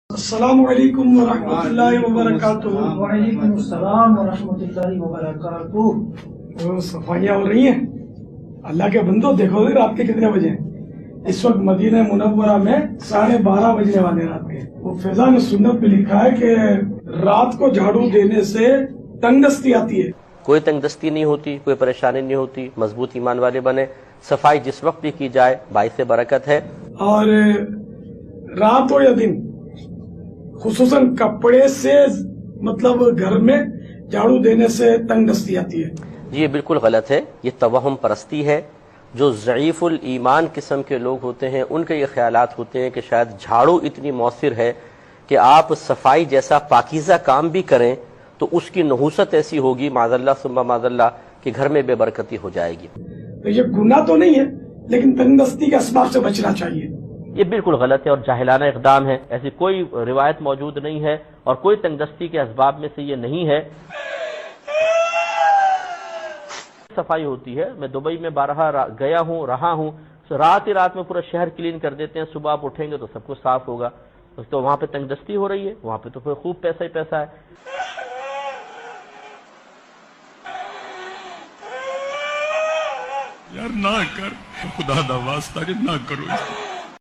السلام علیکم ورحمۃ اللہ وبرکاتہ۔ وعلیکم السلام ورحمۃ اللہ وبرکاتہ۔ صفائیاں ہو رہی ہیں؟ اللہ کے بندو دیکھو گے رات کے کتنے بجے ہیں؟ اس وقت مدینہ منورہ میں 12:30 بجنے والے رات کے۔ وہ فیضان سنت میں لکھا ہے کہ رات کو جھاڑو دینے سے تنگ دستی آتی ہے۔ کوئی تنگ دستی نہیں ہوتی، کوئی پریشانی نہیں ہوتی، مضبوط ایمان والے بنے۔ صفائی جس وقت بھی کی جائے باعث برکت ہے۔ اور رات ہو یا دن، خصوصاً کپڑے سے مطلب گھر میں جھاڑو دینے سے تنگ دستی آتی ہے۔ جی یہ بالکل غلط ہے، یہ توہم پرستی ہے۔ جو ضعیف الایمان قسم کے لوگ ہوتے ہیں ان کے یہ خیالات ہوتے ہیں کہ شاید جھاڑو اتنی مؤثر ہے کہ آپ صفائی جیسا پاکیزہ کام بھی کریں تو اس کی نحوست ایسی ہوگی معاذ اللہ ثم معاذ اللہ کہ گھر میں بے برکتی ہو جائے گی۔ تو یہ گناہ تو نہیں ہے، لیکن تنگ دستی کے اسباب سے بچنا چاہیے۔ یہ بالکل غلط ہے اور جاہلانہ اقدام ہے۔ ایسی کوئی روایت موجود نہیں ہے اور کوئی تنگ دستی کے اسباب میں سے یہ نہیں ہے۔ صفائی ہوتی ہے، میں دبئی میں بارہا گیا ہوں، رہا ہوں، رات ہی رات میں پورا شہر کلین کر دیتے ہیں، صبح آپ اٹھیں گے تو سب کچھ صاف ہوگا۔ تو وہاں پہ تنگ دستی ہو رہی ہے، وہاں پہ تو پھر خوب پیسہ ہی پیسہ ہے۔ یار نہ کر، خدا دا واسطہ کہ نہ کرو اس